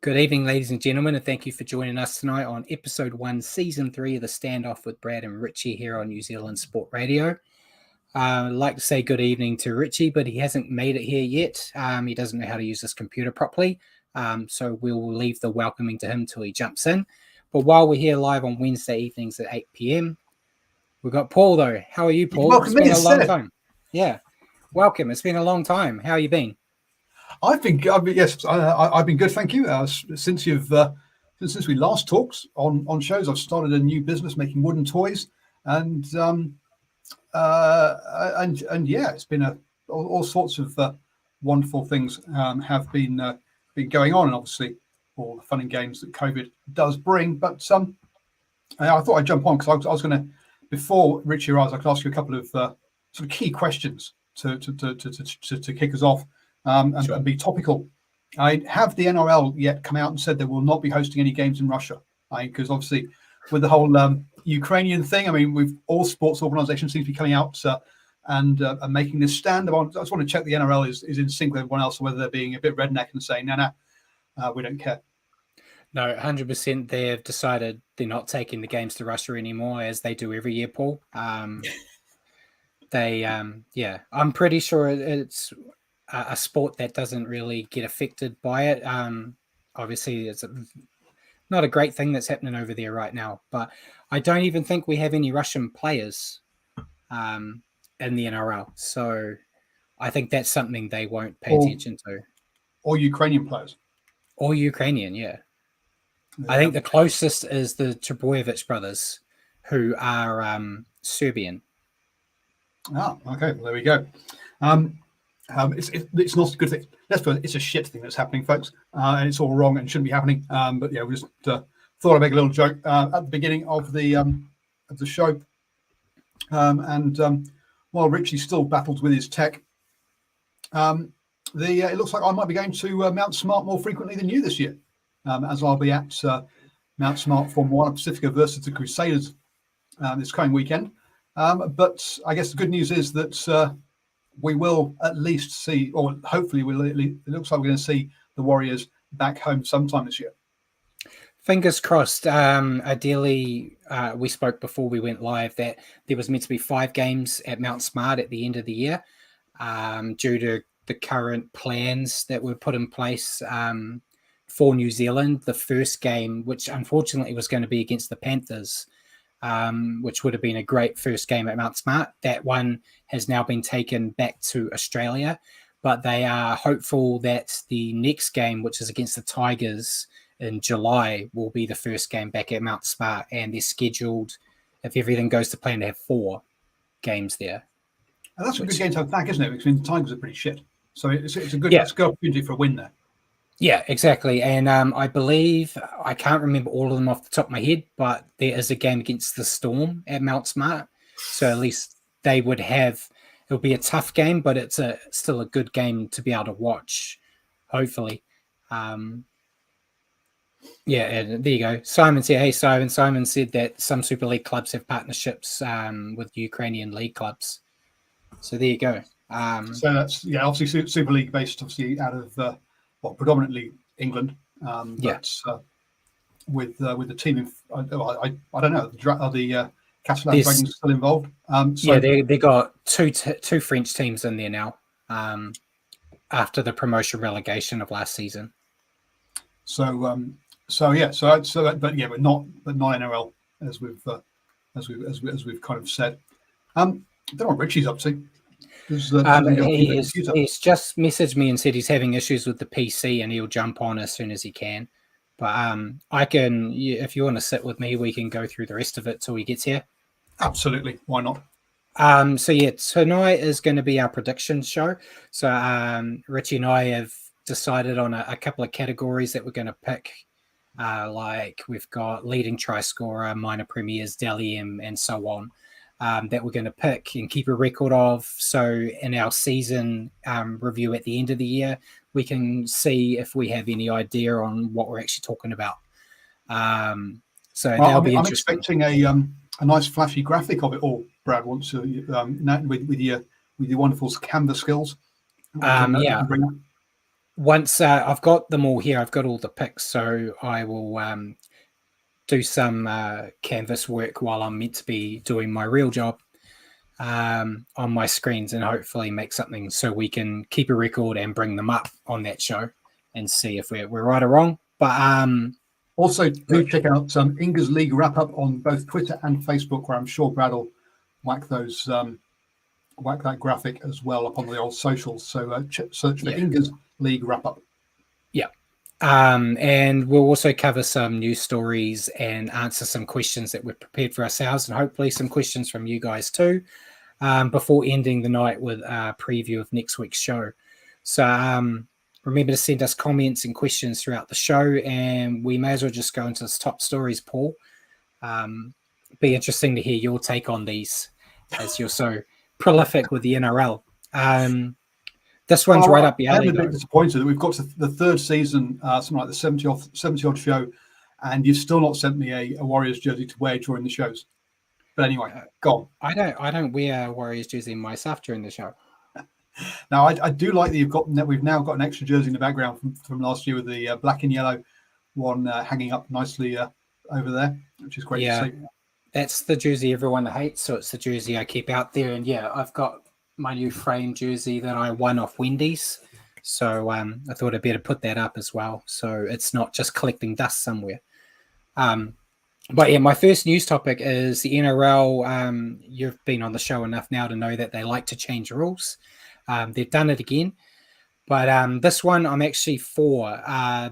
Good evening, ladies and gentlemen, and thank you for joining us tonight on episode 1, season 3 of the Standoff with Brad and Richie here on New Zealand Sport Radio. I'd like to say good evening to Richie, but he hasn't made it here yet. He doesn't know how to use this computer properly, so we'll leave the welcoming to him till he jumps in. But while we're here live on Wednesday evenings at 8 p.m, we've got Paul, though. How are you, Paul? It's been a long time. Yeah, welcome. It's been a long time. How you been? I've been good, thank you. Since we last talked on shows, I've started a new business making wooden toys, and yeah, it's been all sorts of wonderful things have been going on, and obviously all the fun and games that COVID does bring. But I thought I'd jump on because I was going to, before Richie arrives, I could ask you a couple of sort of key questions to kick us off. Sure. And be topical. Have the NRL yet come out and said they will not be hosting any games in Russia? Because obviously, with the whole Ukrainian thing, I mean, all sports organisations seem to be coming out and making this stand. I just want to check the NRL is in sync with everyone else, or whether they're being a bit redneck and saying, no, we don't care. No, 100%. They've decided they're not taking the games to Russia anymore, as they do every year, Paul. I'm pretty sure it's a sport that doesn't really get affected by it. Obviously, it's not a great thing that's happening over there right now, but I don't even think we have any Russian players in the NRL. So I think that's something they won't pay attention to. Or Ukrainian players. Or Ukrainian, yeah. I think the closest is the Trebojevic brothers, who are Serbian. Oh, okay. Well, there we go. It's not a good thing. Let's put it, it's a shit thing that's happening, folks, and it's all wrong and shouldn't be happening. But yeah, we just thought I'd make a little joke at the beginning of the show. While Richie still battles with his tech, it looks like I might be going to Mount Smart more frequently than you this year, as I'll be at Mount Smart for Moana Pacifica versus the Crusaders this coming weekend. But I guess the good news is that we will at least see, or hopefully it looks like we're going to see the Warriors back home sometime this year. Fingers crossed. Ideally, we spoke before we went live that there was meant to be 5 games at Mount Smart at the end of the year, due to the current plans that were put in place for New Zealand. The first game, which unfortunately was going to be against the Panthers, which would have been a great first game at Mount Smart. That one has now been taken back to Australia, but they are hopeful that the next game, which is against the Tigers in July, will be the first game back at Mount Smart, and they're scheduled, if everything goes to plan, to have 4 games there. And that's a good game to have back, isn't it? Because the Tigers are pretty shit. So it's a good opportunity for a win there. Yeah, exactly. And I believe, I can't remember all of them off the top of my head, but there is a game against the Storm at Mount Smart. So at least they would have, it'll be a tough game, but it's still a good game to be able to watch, hopefully. And there you go. Simon said, hey, Simon. Simon said that some Super League clubs have partnerships with Ukrainian league clubs. So there you go. So that's, obviously Super League based, obviously, out of... predominantly England, with the team. I don't know. Are the Catalan Dragons still involved? They got two French teams in there now. After the promotion relegation of last season. But not NRL as we've kind of said. I don't know what Richie's up to. He's just messaged me and said he's having issues with the PC and he'll jump on as soon as he can. But I can, if you want to sit with me, we can go through the rest of it till he gets here. Absolutely, why not? Tonight is going to be our prediction show. So Richie and I have decided on a couple of categories that we're going to pick. Like we've got leading try scorer, minor premiers, Dally M, and so on. That we're going to pick and keep a record of. So in our season review at the end of the year, we can see if we have any idea on what we're actually talking about. That'll be interesting. I'm expecting a nice flashy graphic of it all. Brad wants to with your wonderful Canva skills. once I've got them all here, I've got all the picks, so I will do some canvas work while I'm meant to be doing my real job on my screens, and hopefully make something so we can keep a record and bring them up on that show and see if we're right or wrong. But also, do check out Inga's League wrap up on both Twitter and Facebook, where I'm sure Brad will whack those whack that graphic as well up on the old socials. So search for Inga's League wrap up. Yeah. And we'll also cover some news stories and answer some questions that we've prepared for ourselves, and hopefully some questions from you guys too, before ending the night with a preview of next week's show. So remember to send us comments and questions throughout the show, and we may as well just go into the top stories, Paul. Be interesting to hear your take on these, as you're so prolific with the NRL. This one's right up the alley. I'm a bit disappointed that we've got to the third season, something like the 70 odd show, and you've still not sent me a Warriors jersey to wear during the shows. But anyway, go on. I don't wear a Warriors jersey myself during the show. Now I do like that we've now got an extra jersey in the background from last year with the black and yellow one hanging up nicely over there, which is great to see. That's the jersey everyone hates, so it's the jersey I keep out there. And I've got my new frame jersey that I won off Wendy's, so I thought I'd better put that up as well, so it's not just collecting dust somewhere. But my first news topic is the NRL. You've been on the show enough now to know that they like to change rules. They've done it again, but this one I'm actually for.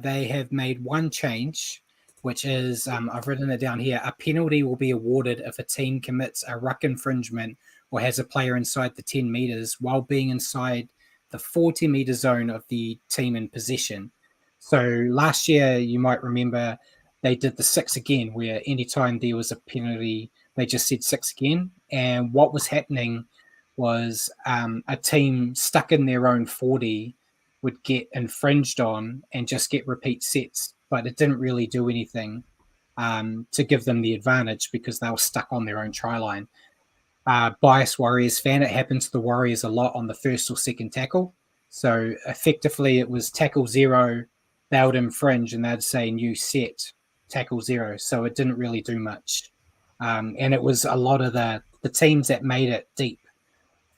They have made one change, which is, I've written it down here, a penalty will be awarded if a team commits a ruck infringement or has a player inside the 10 meters while being inside the 40-meter zone of the team in possession. So last year, you might remember, they did the 6 again, where anytime there was a penalty, they just said 6 again. And what was happening was a team stuck in their own 40 would get infringed on and just get repeat sets, but it didn't really do anything to give them the advantage because they were stuck on their own try line. Biased Warriors fan, it happened to the Warriors a lot on the first or second tackle. So effectively it was tackle 0, they would infringe and they'd say new set, tackle 0. So it didn't really do much. And it was a lot of the teams that made it deep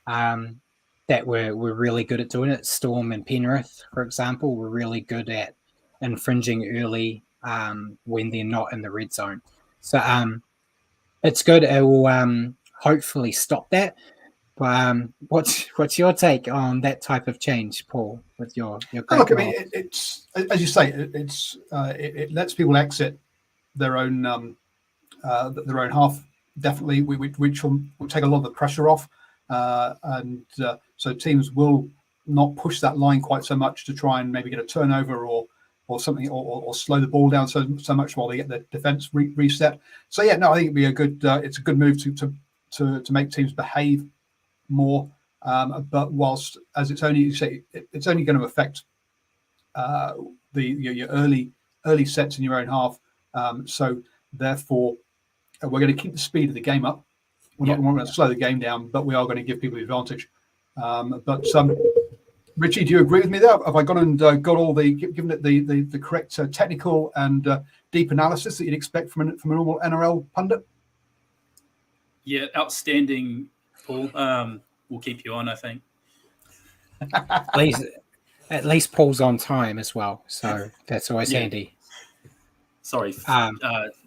that were really good at doing it. Storm and Penrith, for example, were really good at infringing early when they're not in the red zone. So it's good. It will hopefully stop that. But what's your take on that type of change, Paul? With your great look, I mean, it's as you say, it lets people exit their own half, definitely, which will take a lot of the pressure off, and so teams will not push that line quite so much to try and maybe get a turnover or something, or slow the ball down so much while they get the defense reset. So I think it'd be it's a good move to make teams behave more, but whilst as it's only going to affect your early sets in your own half, so therefore we're going to keep the speed of the game up. We're not going to slow the game down, but we are going to give people the advantage. But Richie, do you agree with me there? Have I gone and given it the correct technical and deep analysis that you'd expect from a normal NRL pundit? Yeah, outstanding, Paul. We'll keep you on, I think. At least Paul's on time as well, so that's always handy. Sorry,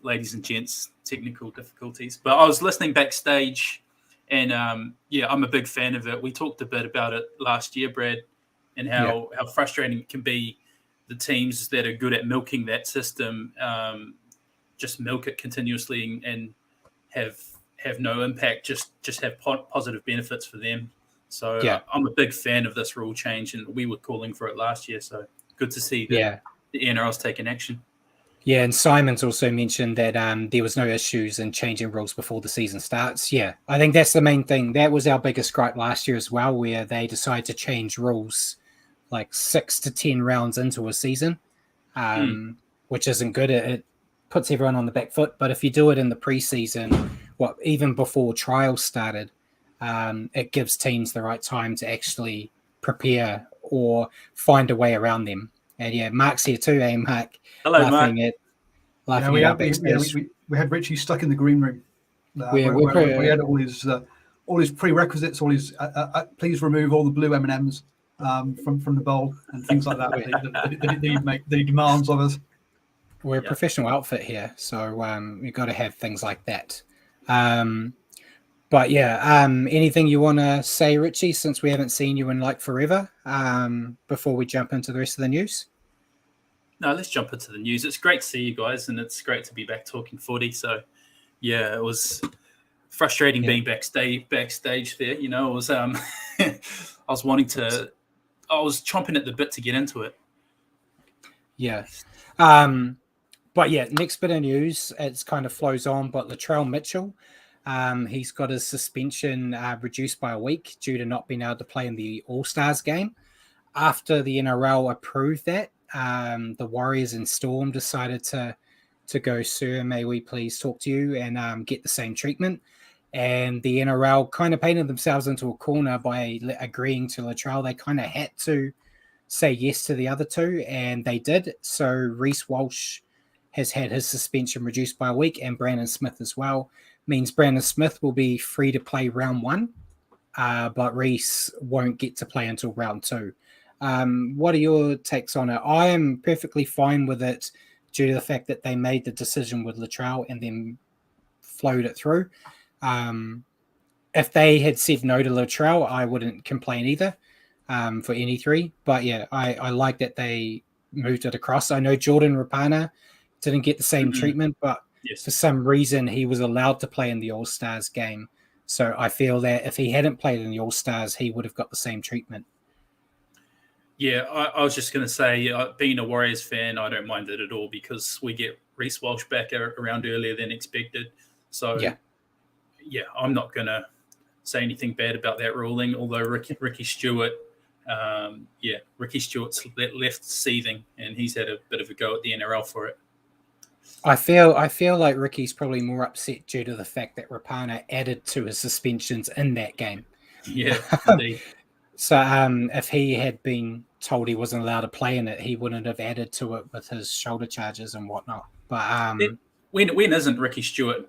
ladies and gents, technical difficulties. But I was listening backstage, and I'm a big fan of it. We talked a bit about it last year, Brad, and how frustrating it can be. The teams that are good at milking that system just milk it continuously and have no impact, just have positive benefits for them. So I'm a big fan of this rule change, and we were calling for it last year. So good to see that the NRL's taking action. Yeah, and Simon's also mentioned that there was no issues in changing rules before the season starts. Yeah, I think that's the main thing. That was our biggest gripe last year as well, where they decided to change rules like 6 to 10 rounds into a season, which isn't good. It puts everyone on the back foot. But if you do it in the preseason, even before trials started, it gives teams the right time to actually prepare or find a way around them. And yeah, Mark's here too, Mark? Hello, Mark. Laughing at our backstage. We had Richie stuck in the green room. We had all his prerequisites, all his please remove all the blue M&Ms from the bowl and things like that that he demands of us. We're a professional outfit here, so we've got to have things like that. But yeah, anything you want to say, Richie, since we haven't seen you in like forever, before we jump into the rest of the news? No, let's jump into the news. It's great to see you guys, and it's great to be back talking footy. So, yeah, it was frustrating being backstage there. You know, it was I was chomping at the bit to get into it. Yeah. But yeah, next bit of news, it's kind of flows on, but Latrell Mitchell, he's got his suspension reduced by a week due to not being able to play in the All-Stars game. After the NRL approved that, the Warriors and Storm decided to go, sir, may we please talk to you and get the same treatment. And the NRL kind of painted themselves into a corner by agreeing to Latrell. They kind of had to say yes to the other two, and they did. So Reece Walsh has had his suspension reduced by a week, and Brandon Smith as well. Means Brandon Smith will be free to play round 1, but Reece won't get to play until round 2. What are your takes on it? I am perfectly fine with it due to the fact that they made the decision with Latrell and then flowed it through. If they had said no to Latrell, I wouldn't complain either for any three. But yeah, I like that they moved it across. I know Jordan Rapana didn't get the same treatment, but for some reason he was allowed to play in the All-Stars game. So I feel that if he hadn't played in the All-Stars, he would have got the same treatment. Yeah, I was just going to say, being a Warriors fan, I don't mind it at all because we get Reece Walsh back around earlier than expected. So, yeah, I'm not going to say anything bad about that ruling, although Ricky Stewart, Ricky Stewart's left seething, and he's had a bit of a go at the NRL for it. I feel like Ricky's probably more upset due to the fact that Rapana added to his suspensions in that game. Yeah, indeed. So if he had been told he wasn't allowed to play in it, he wouldn't have added to it with his shoulder charges and whatnot. But when isn't Ricky Stewart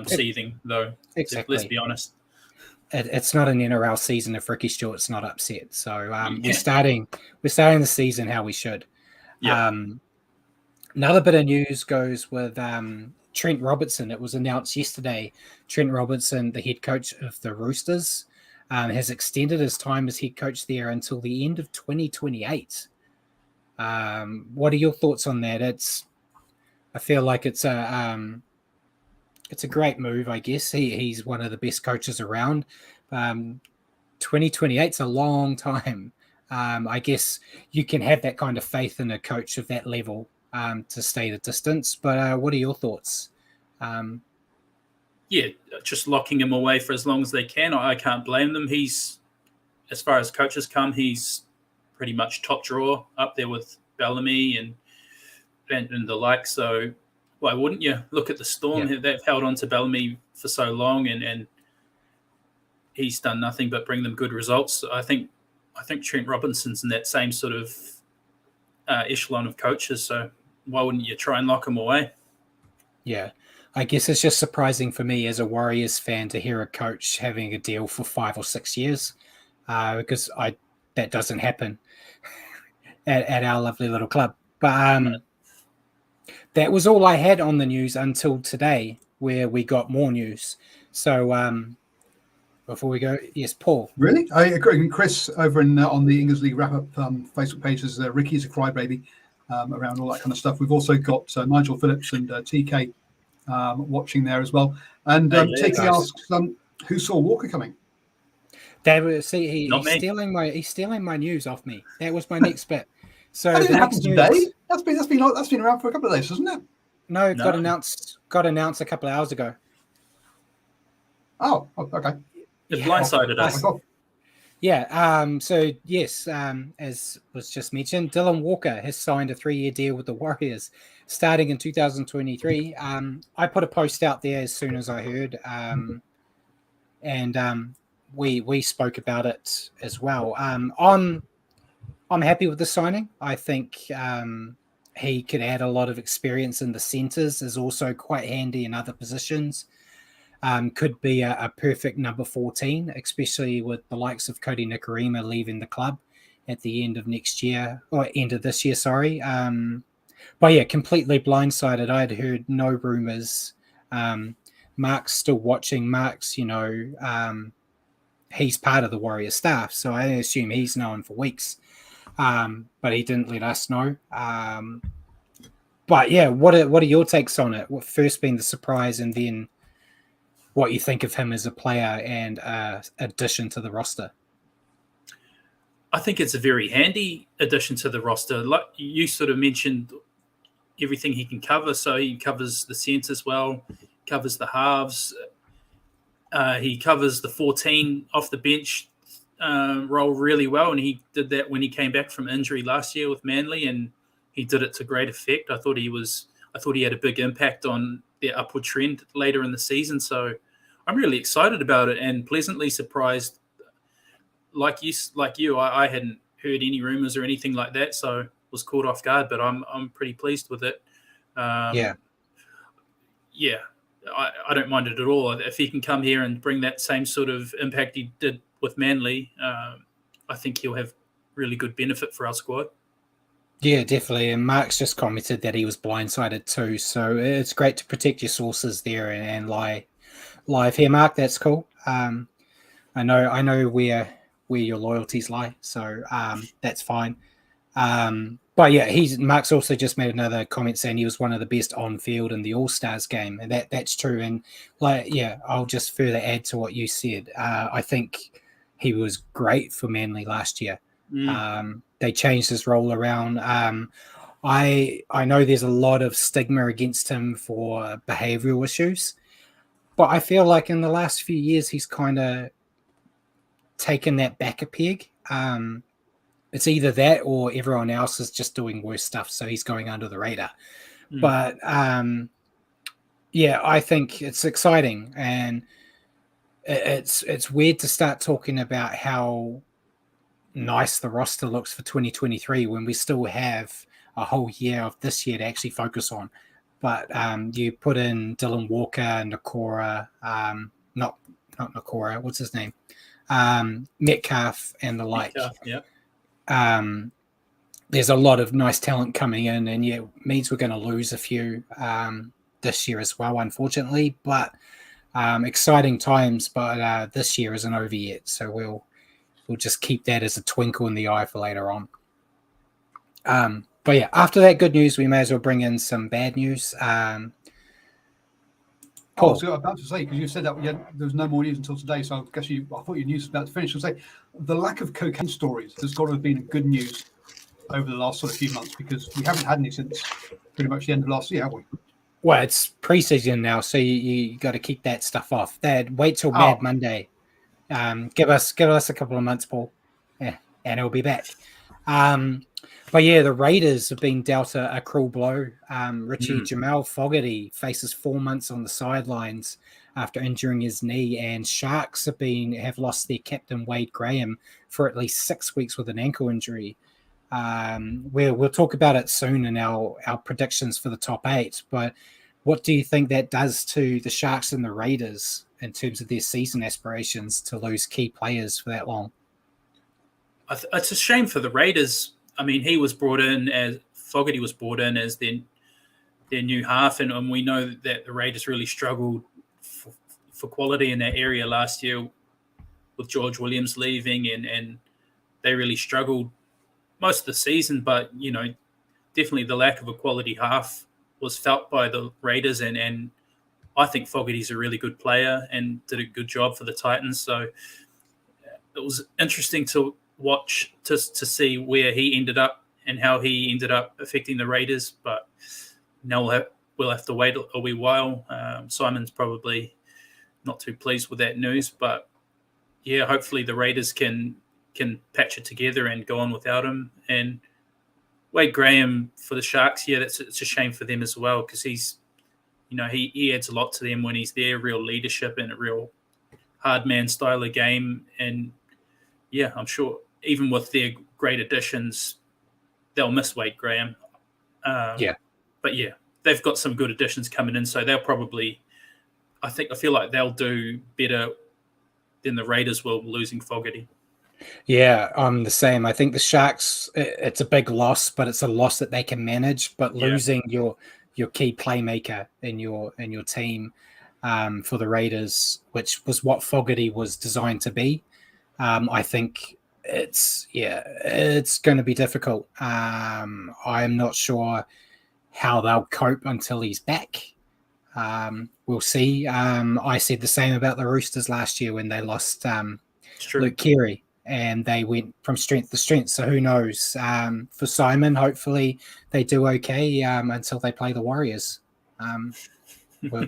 seething though? Exactly. Let's be honest. It's not an NRL season if Ricky Stewart's not upset. So we're starting the season how we should. Yeah. Another bit of news goes with Trent Robertson. It was announced yesterday. Trent Robertson, the head coach of the Roosters, has extended his time as head coach there until the end of 2028. What are your thoughts on that? I feel like it's a great move, I guess. He's one of the best coaches around. 2028's a long time. I guess you can have that kind of faith in a coach of that level to stay the distance. But what are your thoughts? Just locking him away for as long as they can. I can't blame them. He's, as far as coaches come, he's pretty much top drawer up there with Bellamy and the like. So why wouldn't you? Look at the Storm. Yeah. They've held on to Bellamy for so long, and he's done nothing but bring them good results. I think Trent Robinson's in that same sort of echelon of coaches. So why wouldn't you try and lock him away? Yeah. I guess it's just surprising for me as a Warriors fan to hear a coach having a deal for 5 or 6 years, because that doesn't happen at our lovely little club. But that was all I had on the news until today, where we got more news. So before we go, yes, Paul. Really? I agree. Chris over on the English League wrap-up Facebook page says Ricky's a crybaby around all that kind of stuff. We've also got Nigel Phillips and TK watching there as well. And TK asks, who saw Walker coming? He's stealing my news off me. That was my next bit. So that didn't happen today. That's been around for a couple of days, hasn't it? No, it got announced a couple of hours ago. Oh, okay. It blindsided us. Yeah. So yes, as was just mentioned, Dylan Walker has signed a 3-year deal with the Warriors, starting in 2023. I put a post out there as soon as I heard, and we spoke about it as well. On I'm happy with the signing. I think he could add a lot of experience in the centres, is also quite handy in other positions. Could be a perfect number 14, especially with the likes of Cody Nikorima leaving the club at the end of next year, or end of this year, sorry. But yeah, completely blindsided. I'd heard no rumours. Mark's still watching. Mark's, he's part of the Warriors staff, so I assume he's known for weeks. But he didn't let us know. But yeah, what are your takes on it? First being the surprise, and then what you think of him as a player and addition to the roster. I think it's a very handy addition to the roster. Like you sort of mentioned, everything he can cover. So he covers the centres well, covers the halves. He covers the 14 off the bench role really well, and he did that when he came back from injury last year with Manly, and he did it to great effect. I thought he had a big impact on their upward trend later in the season. So I'm really excited about it and pleasantly surprised. Like you, I hadn't heard any rumors or anything like that, so was caught off guard. But I'm pretty pleased with it. Yeah. I don't mind it at all. If he can come here and bring that same sort of impact he did with Manly, I think he'll have really good benefit for our squad. Yeah, definitely. And Mark's just commented that he was blindsided too. So it's great to protect your sources there and lie live here, Mark. That's cool. I know where your loyalties lie, so that's fine. But yeah, Mark's also just made another comment saying he was one of the best on field in the All-Stars game, and that's true. And I'll just further add to what you said. I think he was great for Manly last year. They changed his role around. I know there's a lot of stigma against him for behavioural issues, but I feel like in the last few years he's kind of taken that back a peg. It's either that or everyone else is just doing worse stuff, so he's going under the radar. But I think it's exciting, and it's weird to start talking about how nice the roster looks for 2023 when we still have a whole year of this year to actually focus on. But you put in Dylan Walker, Nakora, not Nakora, what's his name? Metcalf and the like. There's a lot of nice talent coming in, and it means we're going to lose a few this year as well, unfortunately. But exciting times. But this year isn't over yet, so we'll just keep that as a twinkle in the eye for later on. But yeah, after that good news, we may as well bring in some bad news. I was about to say, because you said that there was no more news until today, so I guess I thought your news was about to finish. I'll say the lack of cocaine stories has got to have been good news over the last sort of few months, because we haven't had any since pretty much the end of last year, have we? Well, it's pre-season now, so you got to keep that stuff off. Wait till Mad Monday. Give us a couple of months, Paul, and it'll be back. But yeah, the Raiders have been dealt a cruel blow. Richie Jamal Fogarty faces 4 months on the sidelines after injuring his knee, and Sharks have lost their captain Wade Graham for at least 6 weeks with an ankle injury. We'll talk about it soon in our predictions for the top 8. But what do you think that does to the Sharks and the Raiders in terms of their season aspirations to lose key players for that long? It's a shame for the Raiders. I mean, Fogarty was brought in as their new half, and we know that the Raiders really struggled for quality in that area last year with George Williams leaving, and they really struggled most of the season. But, definitely the lack of a quality half was felt by the Raiders, and I think Fogarty's a really good player and did a good job for the Titans. So it was interesting to watch to see where he ended up and how he ended up affecting the Raiders. But now we'll have to wait a wee while. Simon's probably not too pleased with that news, but yeah, hopefully the Raiders can patch it together and go on without him. And Wade Graham for the Sharks, it's a shame for them as well, because he's, he adds a lot to them when he's there, real leadership and a real hard man style of game. And yeah, I'm sure even with their great additions. They'll miss Wade Graham. But yeah, they've got some good additions coming in, so they'll probably. I feel like they'll do better than the Raiders will losing Fogarty. Yeah, I'm the same. I think the Sharks, it's a big loss, but it's a loss that they can manage. But losing your key playmaker in your team for the Raiders, which was what Fogarty was designed to be, I think it's going to be difficult. I'm not sure how they'll cope until he's back. We'll see. I said the same about the Roosters last year when they lost Luke Keary, and they went from strength to strength. So who knows? For Simon, hopefully they do okay until they play the Warriors. We'll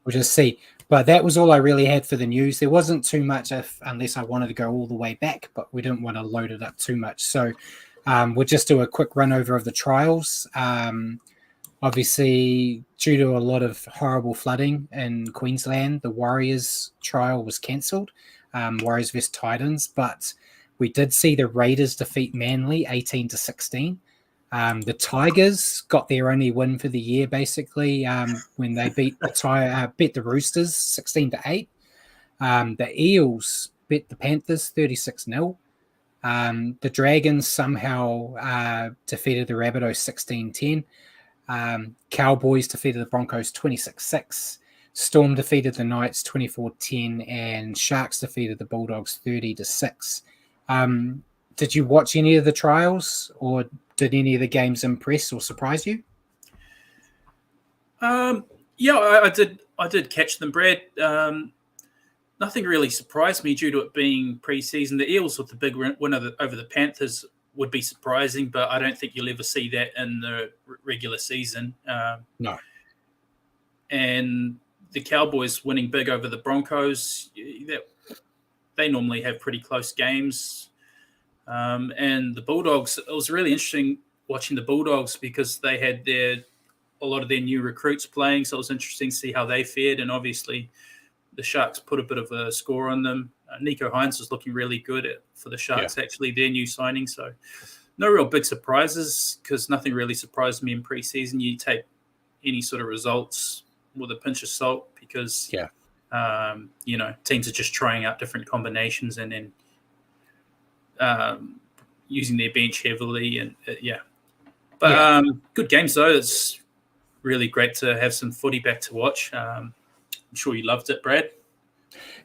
just see. But that was all I really had for the news. There wasn't too much unless I wanted to go all the way back, but we didn't want to load it up too much. So we'll just do a quick run over of the trials. Obviously, due to a lot of horrible flooding in Queensland, the Warriors trial was cancelled. Warriors vs Titans, but we did see the Raiders defeat Manly 18-16. The Tigers got their only win for the year, basically, when they beat the Roosters 16-8. The Eels beat the Panthers 36-0. The Dragons somehow defeated the Rabbitohs 16-10. Cowboys defeated the Broncos 26-6. Storm defeated the Knights 24-10, and Sharks defeated the Bulldogs 30-6. Did you watch any of the trials, or did any of the games impress or surprise you? I did catch them, Brad. Nothing really surprised me due to it being pre-season. The Eels with the big win over the Panthers would be surprising, but I don't think you'll ever see that in the regular season. No. And the Cowboys winning big over the Broncos, they normally have pretty close games. And the Bulldogs, it was really interesting watching the Bulldogs because they had a lot of their new recruits playing, so it was interesting to see how they fared. And obviously, the Sharks put a bit of a score on them. Nico Hines was looking really good for the Sharks, actually, their new signing. So no real big surprises because nothing really surprised me in preseason. You take any sort of results with a pinch of salt because, teams are just trying out different combinations and then using their bench heavily. And good games, though. It's really great to have some footy back to watch. I'm sure you loved it, Brad.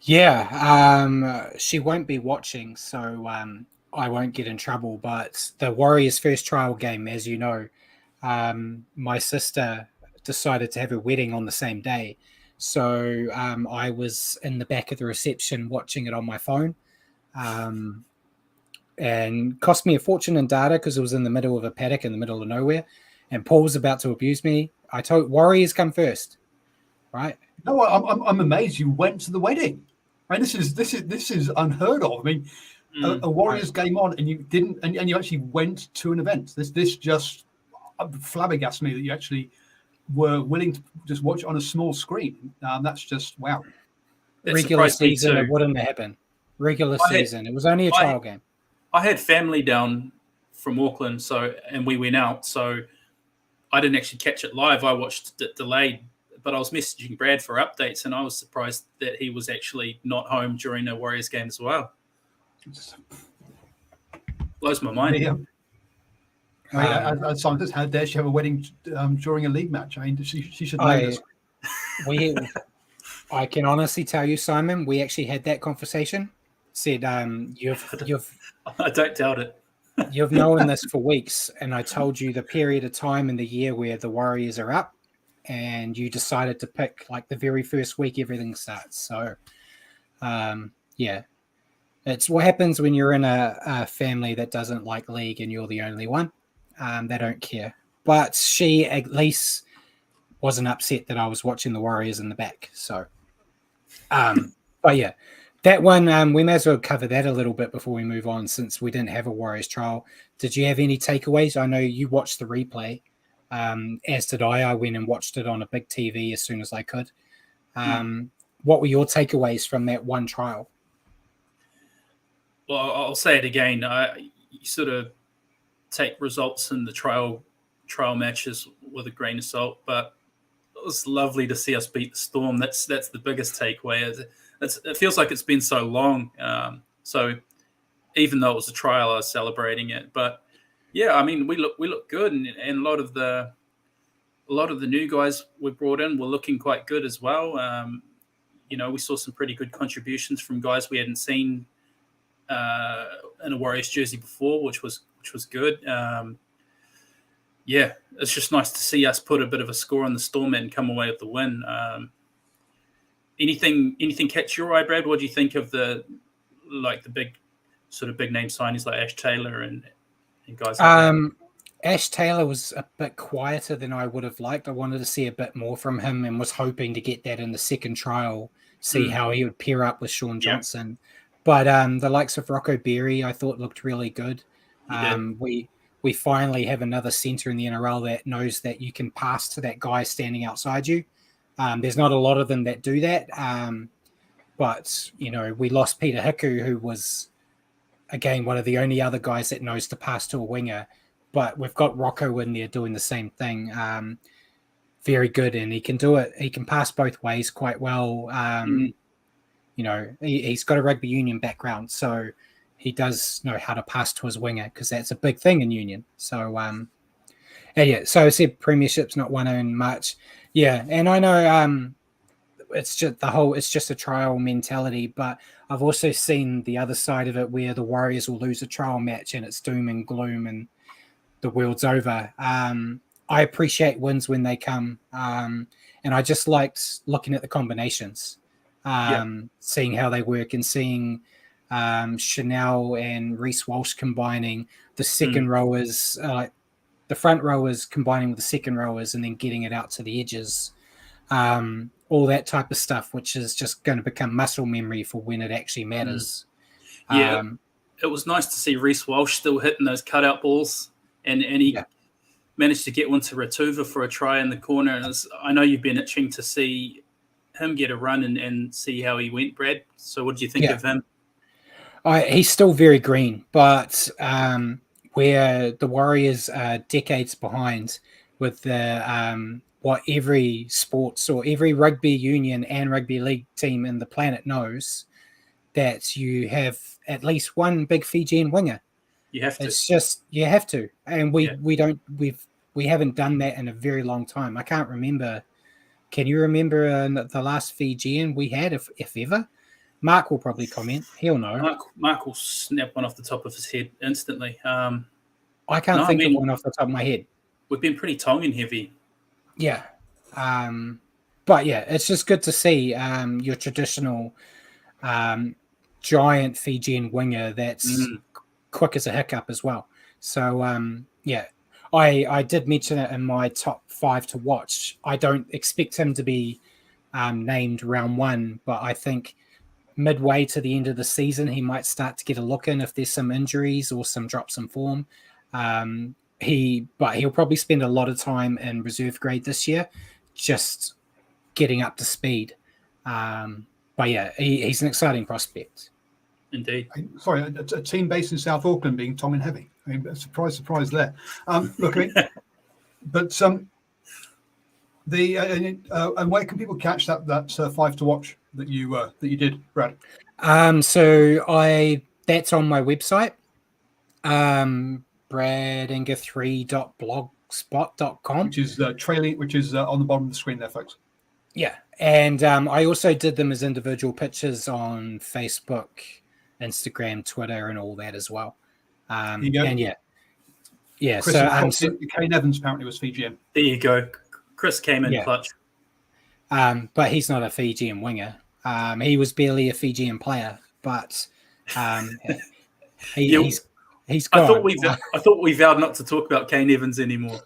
Yeah, she won't be watching, so I won't get in trouble. But the Warriors' first trial game, as you know, my sister decided to have a wedding on the same day. So I was in the back of the reception watching it on my phone. And cost me a fortune in data because it was in the middle of a paddock in the middle of nowhere. And Paul's about to abuse me. I told Warriors come first, right? No, I'm amazed you went to the wedding. I mean, this is unheard of. I mean, a Warriors game on, and you didn't, and you actually went to an event. This just flabbergasted me that you actually were willing to just watch it on a small screen. That's just wow. Regular season, it wouldn't happen. Regular season, it was only a trial game. I had family down from Auckland, and we went out, so I didn't actually catch it live. I watched it delayed, but I was messaging Brad for updates, and I was surprised that he was actually not home during a Warriors game as well. Blows my mind. Yeah. I mean, as scientists, how dare she have a wedding during a league match? I mean, she should know this. I can honestly tell you, Simon, we actually had that conversation. Said you've I don't doubt it. You've known this for weeks, and I told you the period of time in the year where the Warriors are up, and you decided to pick like the very first week everything starts. So, it's what happens when you're in a family that doesn't like league and you're the only one. They don't care. But she at least wasn't upset that I was watching the Warriors in the back. So, but yeah. That one, we may as well cover that a little bit before we move on, since we didn't have a Warriors trial. Did you have any takeaways? I know you watched the replay, as did I. I went and watched it on a big TV as soon as I could. What were your takeaways from that one trial? Well, I'll say it again. you sort of take results in the trial matches with a grain of salt, but it was lovely to see us beat the Storm. That's the biggest takeaway. It feels like it's been so long. So even though it was a trial, I was celebrating it. But yeah, I mean, we look good, and a lot of the new guys we brought in were looking quite good as well. We saw some pretty good contributions from guys we hadn't seen in a Warriors jersey before, which was good. It's just nice to see us put a bit of a score on the Storm and come away with the win. Anything catch your eye, Brad? What do you think of the big name signings like Ash Taylor and guys like that? Ash Taylor was a bit quieter than I would have liked. I wanted to see a bit more from him and was hoping to get that in the second trial, see how he would pair up with Sean Johnson. But the likes of Rocco Berry, I thought looked really good. We finally have another centre in the NRL that knows that you can pass to that guy standing outside you. There's not a lot of them that do that. But, we lost Peter Hiku, who was, again, one of the only other guys that knows to pass to a winger. But we've got Rocco in there doing the same thing. Very good, and he can do it. He can pass both ways quite well. He's got a rugby union background, so he does know how to pass to his winger because that's a big thing in union. So, so I said premiership's not won in much. Yeah, and I know it's just a trial mentality, but I've also seen the other side of it where the Warriors will lose a trial match and it's doom and gloom and the world's over. I appreciate wins when they come, and I just liked looking at the combinations, seeing how they work and seeing Chanel and Reece Walsh combining the second rowers, the front rowers combining with the second rowers and then getting it out to the edges. All that type of stuff, which is just going to become muscle memory for when it actually matters. It was nice to see Reece Walsh still hitting those cutout balls, and he managed to get one to Ratuva for a try in the corner. And I know you've been itching to see him get a run and see how he went, Brad. So what did you think of him? He's still very green, but where the Warriors are decades behind with the what every sports or every rugby union and rugby league team in the planet knows, that you have at least one big Fijian winger. You have to. It's just you have to, and we haven't done that in a very long time. I can't remember. Can you remember the last Fijian we had, if ever? Mark will probably comment. He'll know. Mark will snap one off the top of his head instantly. I can't think of one off the top of my head. We've been pretty Tongan heavy. Yeah. But yeah, it's just good to see your traditional giant Fijian winger that's quick as a hiccup as well. So, I did mention it in my top 5 to watch. I don't expect him to be named round 1, but I think midway to the end of the season, he might start to get a look in if there's some injuries or some drops in form. He'll probably spend a lot of time in reserve grade this year, just getting up to speed. But yeah, he's an exciting prospect. Indeed. Sorry, a team based in South Auckland being Tongan heavy. I mean, surprise there. Look, I mean, but and where can people catch that 5 to watch that you did, Brad? So that's on my website. bradinger3.blogspot.com, which is on the bottom of the screen there, folks. Yeah, and I also did them as individual pictures on Facebook, Instagram, Twitter, and all that as well. And Chris Kane Evans apparently was Fijian. There you go. Chris came in clutch. But he's not a Fijian winger. He was barely a Fijian player, but he's gone. I thought we vowed not to talk about Kane Evans anymore.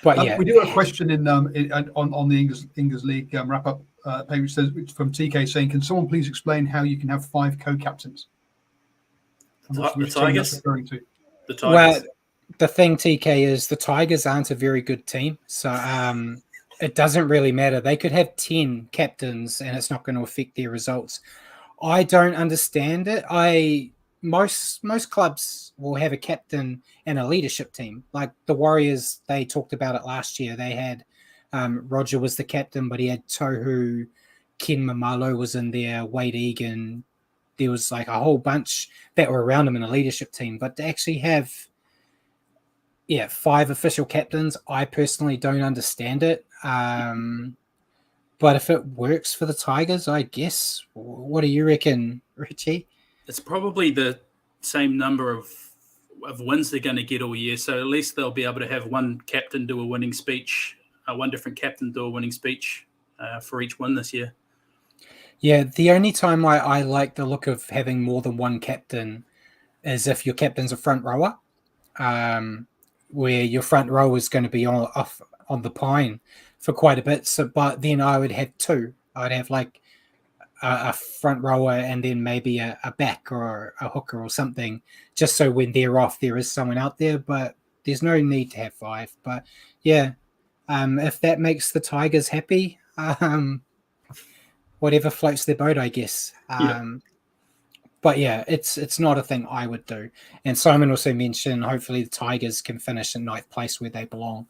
But we do have a question on the English League wrap up page, which says from TK saying, "Can someone please explain how you can have 5 co-captains?" The Tigers. Referring to? The Tigers. Well, the thing, TK, is the Tigers aren't a very good team, so it doesn't really matter. They could have 10 captains, and it's not going to affect their results. I don't understand it. most clubs will have a captain and a leadership team. Like the Warriors, they talked about it last year. They had Roger was the captain, but he had Tohu, Ken Mamalo was in there, Wade Egan. There was like a whole bunch that were around him in a leadership team. But to actually have 5 official captains, I personally don't understand it. But if it works for the Tigers, I guess. What do you reckon, Richie? It's probably the same number of wins they're going to get all year. So at least they'll be able to have one captain do a winning speech, one different captain do a winning speech for each win this year. Yeah, the only time I like the look of having more than one captain is if your captain's a front rower, where your front row is going to be on the pine for quite a bit. So, but then I would have 2. I'd have like a front rower and then maybe a back or a hooker or something, just so when they're off, there is someone out there. But there's no need to have 5. But yeah, if that makes the Tigers happy, whatever floats their boat, I guess. But yeah, it's not a thing I would do. And Simon also mentioned hopefully the Tigers can finish in 9th place where they belong.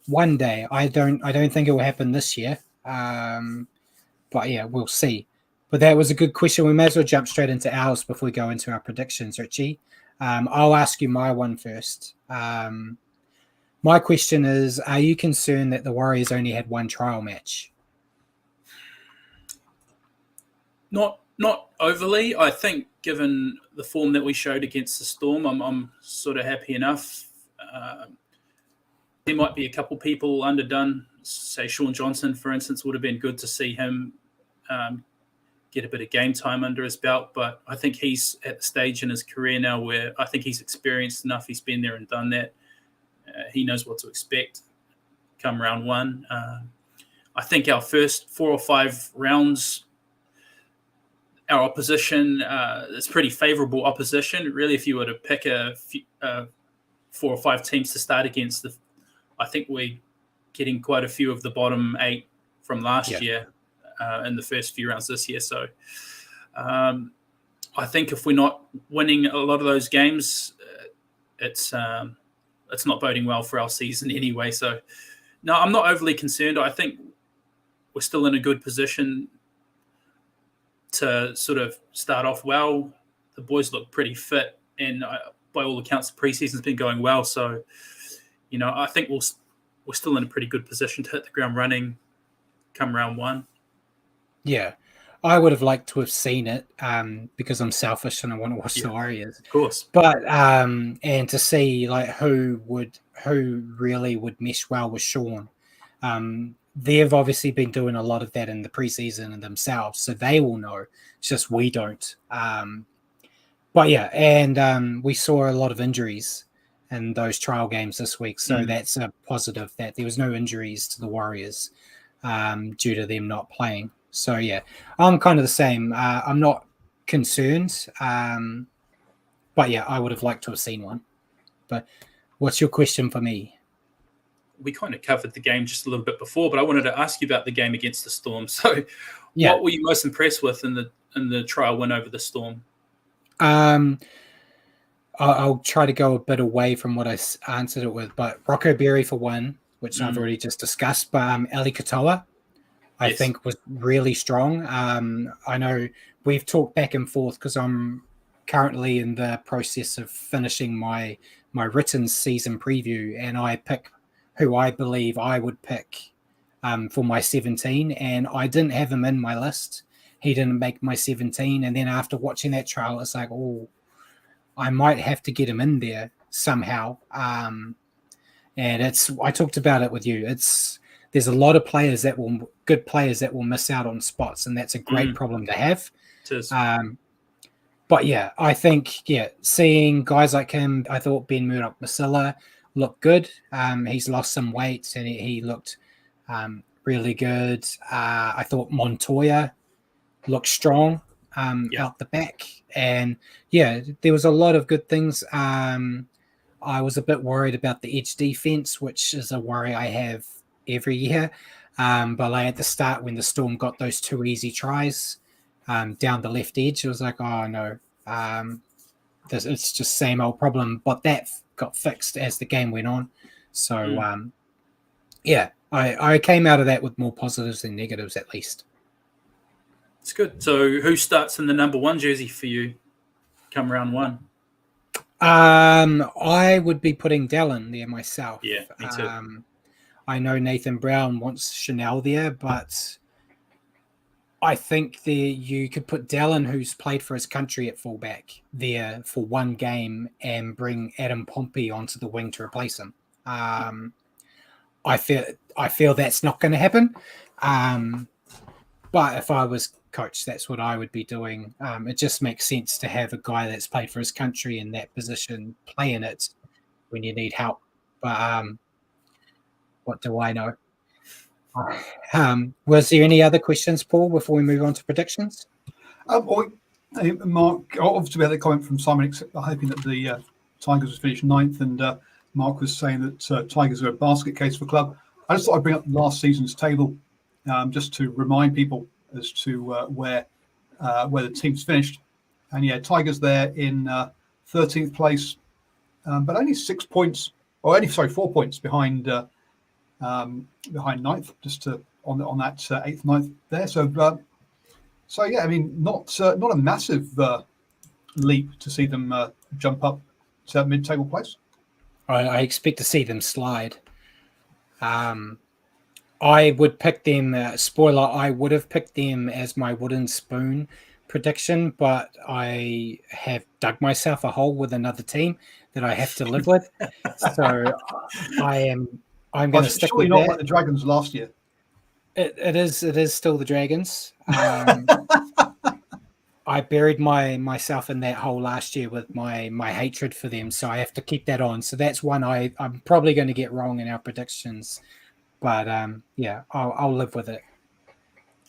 One day, I don't think it will happen this year. But yeah, we'll see. But that was a good question. We may as well jump straight into ours before we go into our predictions, Richie. I'll ask you my one first. My question is, are you concerned that the Warriors only had 1 trial match? Not overly. I think given the form that we showed against the Storm, I'm sort of happy enough. There might be a couple people underdone. Say Sean Johnson, for instance, would have been good to see him get a bit of game time under his belt. But I think he's at the stage in his career now where I think he's experienced enough. He's been there and done that. He knows what to expect come round 1. I think our first 4 or 5 rounds, our opposition is pretty favourable opposition. Really, if you were to pick 4 or 5 teams to start against, I think we're getting quite a few of the bottom 8 from last year in the first few rounds this year. So I think if we're not winning a lot of those games, it's not boding well for our season anyway. So no, I'm not overly concerned. I think we're still in a good position to sort of start off well. The boys look pretty fit, and by all accounts, the preseason's been going well. So, I think we're still in a pretty good position to hit the ground running come round 1. Yeah, I would have liked to have seen it because I'm selfish and I want to watch the Warriors, of course. But and to see like who really would mesh well with Sean. They've obviously been doing a lot of that in the preseason and themselves, so they will know. It's just we don't. But yeah, and we saw a lot of injuries in those trial games this week, so that's a positive that there was no injuries to the Warriors due to them not playing. So yeah, I'm kind of the same. I'm not concerned, but yeah, I would have liked to have seen one. But what's your question for me? We kind of covered the game just a little bit before, but I wanted to ask you about the game against the Storm. So, what were you most impressed with in the trial win over the Storm? I'll try to go a bit away from what I answered it with, but Rocco Berry for 1, which I've already just discussed. But Ali Katoa, I think, was really strong. I know we've talked back and forth because I'm currently in the process of finishing my written season preview, and I pick who I believe I would pick for my 17, and I didn't have him in my list. He didn't make my 17, and then after watching that trial, it's like, I might have to get him in there somehow. And I talked about it with you. There's a lot of good players that will miss out on spots, and that's a great problem to have. But yeah, I think, seeing guys like him, I thought Ben Murdoch-Masila looked good. He's lost some weight, and he looked really good. I thought Montoya looked strong out the back. And yeah, there was a lot of good things. I was a bit worried about the edge defense, which is a worry I have every year. But like at the start, when the Storm got those 2 easy tries down the left edge, it was like, oh no, It's just same old problem, but that got fixed as the game went on. So, I came out of that with more positives than negatives, at least. It's good. So who starts in the number 1 jersey for you come round 1? I would be putting Dallin there myself. Yeah, me too. I know Nathan Brown wants Chanel there, but I think you could put Dallin, who's played for his country at fullback, there for one game and bring Adam Pompey onto the wing to replace him. I feel that's not going to happen. But if I was coach, that's what I would be doing. It just makes sense to have a guy that's played for his country in that position play in it when you need help. But what do I know? Was there any other questions, Paul, before we move on to predictions? Mark, obviously we had a comment from Simon hoping that the Tigers would finish 9th, and Mark was saying that Tigers are a basket case for club. I just thought I'd bring up last season's table just to remind people as to where the team's finished. And yeah, Tigers there in 13th place, but only 4 points behind 9th, just on that 8th, 9th there. So yeah, I mean, not a massive leap to see them jump up to mid-table place. I expect to see them slide. I would pick them. Spoiler: I would have picked them as my wooden spoon prediction, but I have dug myself a hole with another team that I have to live with. So I'm going to stick with not that. like the Dragons last year. It is still the Dragons. I buried myself in that hole last year with my hatred for them, so I have to keep that on. So that's one I'm probably going to get wrong in our predictions, but I'll live with it.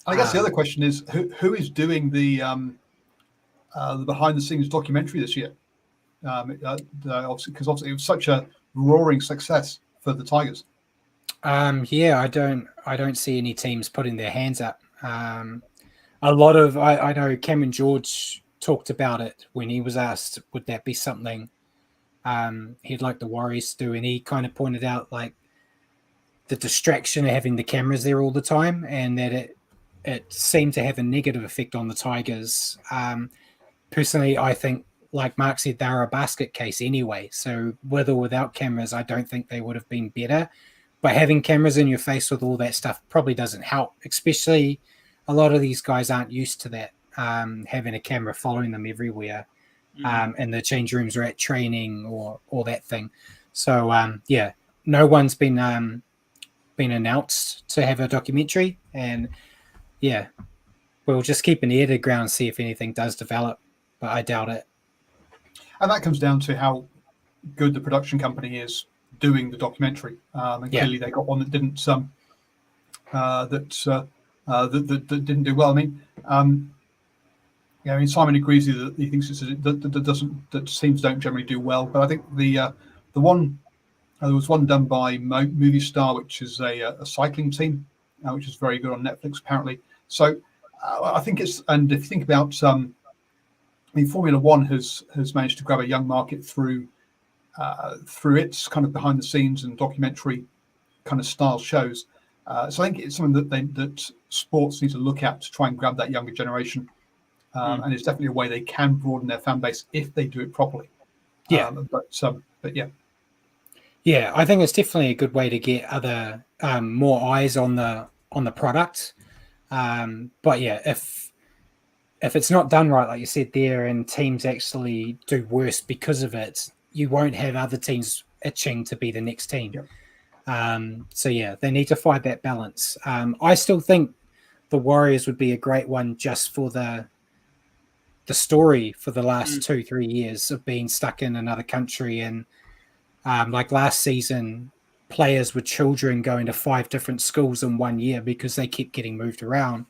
I guess the other question is who is doing the behind the scenes documentary this year? Obviously, because it was such a roaring success for the Tigers. I don't see any teams putting their hands up. A lot of I know Cameron George talked about it when he was asked, would that be something he'd like the Warriors to do, and he kind of pointed out like the distraction of having the cameras there all the time, and that it seemed to have a negative effect on the Tigers. Personally, I think, like Mark said, they're a basket case anyway. So with or without cameras, I don't think they would have been better. But having cameras in your face with all that stuff probably doesn't help, especially a lot of these guys aren't used to that, having a camera following them everywhere in the change rooms or at training or that thing. So, no one's been announced to have a documentary. And, we'll just keep an ear to the ground and see if anything does develop, but I doubt it. And that comes down to how good the production company is doing the documentary. And clearly they got one that didn't that didn't do well. I mean, Simon agrees with you that he thinks that teams don't generally do well. But I think the one there was one done by Movie Star, which is a cycling team, which is very good on Netflix apparently. So I think and if you think about, Formula One has managed to grab a young market through its kind of behind the scenes and documentary kind of style shows. So I think it's something that sports need to look at to try and grab that younger generation. And it's definitely a way they can broaden their fan base if they do it properly. But yeah. Yeah, I think it's definitely a good way to get other more eyes on the product. But yeah, if it's not done right, like you said there, and teams actually do worse because of it, you won't have other teams itching to be the next team. Yep. So yeah, they need to find that balance. I still think the Warriors would be a great one just for the story for the last 2-3 years of being stuck in another country. And like last season, players with children going to 5 different schools in 1 year because they kept getting moved around.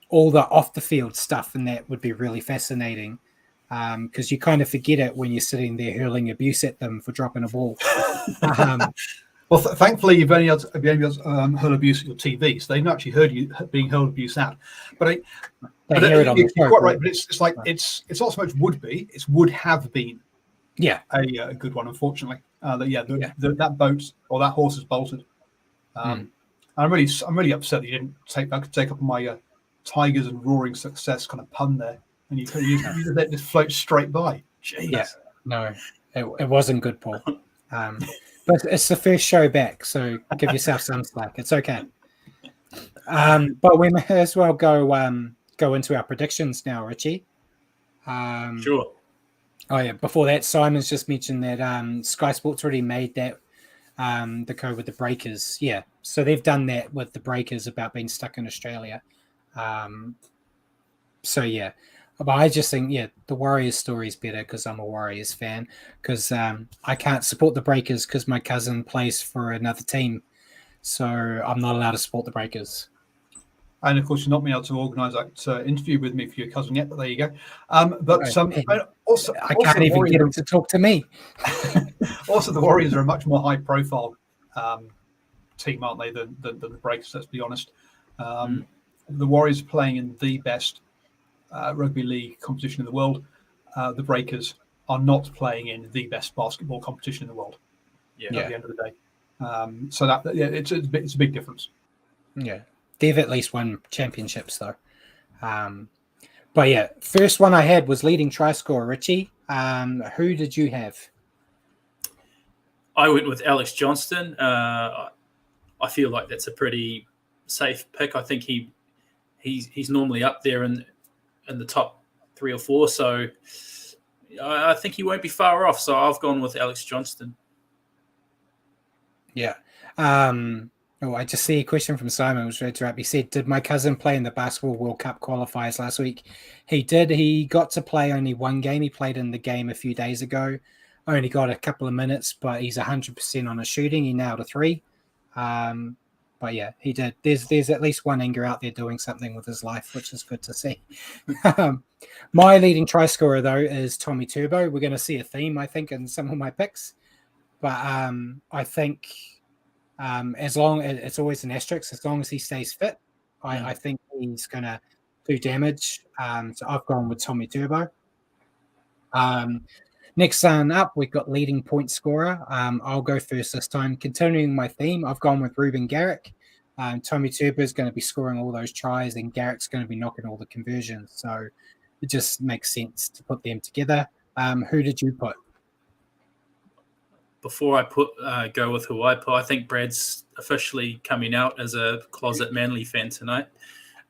All the off the field stuff, and that would be really fascinating. Because you kind of forget it when you're sitting there hurling abuse at them for dropping a ball. Well, thankfully, you've only hurled abuse at your TV, so they've not actually heard you being hurled abuse at. But they hear it on the you're show. quite right, but it's like it's not so much would be, it's would have been a good one, unfortunately. That boat or that horse is bolted. I'm really upset that you didn't take up my Tigers and Roaring Success kind of pun there, and you just let this float straight by. Jeez. Yeah, no, it wasn't good, Paul. But it's the first show back, so give yourself some slack. It's okay. But we may as well go into our predictions now, Richie. Sure. Oh yeah. Before that, Simon's just mentioned that Sky Sports already made that the code with the Breakers. Yeah, so they've done that with the Breakers about being stuck in Australia. So yeah, but I just think the Warriors story is better because I'm a Warriors fan. Because I can't support the Breakers because my cousin plays for another team, so I'm not allowed to support the Breakers. And of course, you're not being able to organise that interview with me for your cousin yet. But there you go. I can't even get him to talk to me. Also, the Warriors are a much more high-profile team, aren't they, than the Breakers? Let's be honest. The Warriors are playing in the best rugby league competition in the world. The Breakers are not playing in the best basketball competition in the world. At the end of the day, so it's a big difference. Yeah. They've at least won championships, though. But yeah, first one I had was leading try scorer, Richie. Who did you have? I went with Alex Johnston. I feel like that's a pretty safe pick. I think he's normally up there in the top 3 or 4, so I think he won't be far off. So I've gone with Alex Johnston. Yeah. I just see a question from Simon, which read up. He said, did my cousin play in the Basketball World Cup qualifiers last week? He did. He got to play only one game. He played in the game a few days ago. Only got a couple of minutes, but he's 100% on his shooting. He nailed a 3. But yeah, he did. There's at least one Inger out there doing something with his life, which is good to see. My leading try scorer, though, is Tommy Turbo. We're going to see a theme, I think, in some of my picks. But I think... as long as it's always an asterisk, as long as he stays fit, I think he's going to do damage. So I've gone with Tommy Turbo. Next up, we've got leading point scorer. I'll go first this time. Continuing my theme, I've gone with Ruben Garrick. Tommy Turbo is going to be scoring all those tries, and Garrick's going to be knocking all the conversions. So it just makes sense to put them together. Who did you put? Before I go with who I put, I think Brad's officially coming out as a closet Manly fan tonight.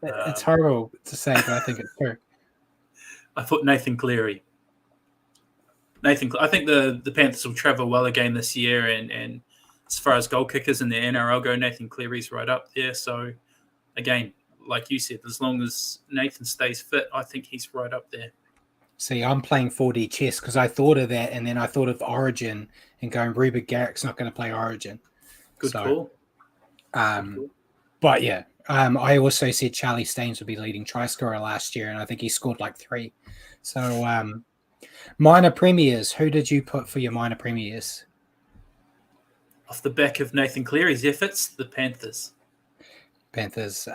It's horrible to say, but I think it's true. I put Nathan Cleary. I think the Panthers will travel well again this year, and as far as goal kickers in the NRL go, Nathan Cleary's right up there. So again, like you said, as long as Nathan stays fit, I think he's right up there. See, I'm playing 4D chess because I thought of that, and then I thought of Origin and going, Ruben Garrick's not going to play Origin. Good call. But yeah, I also said Charlie Staines would be leading try scorer last year, and I think he scored like 3. So minor premiers, who did you put for your minor premiers? Off the back of Nathan Cleary's efforts, the Panthers.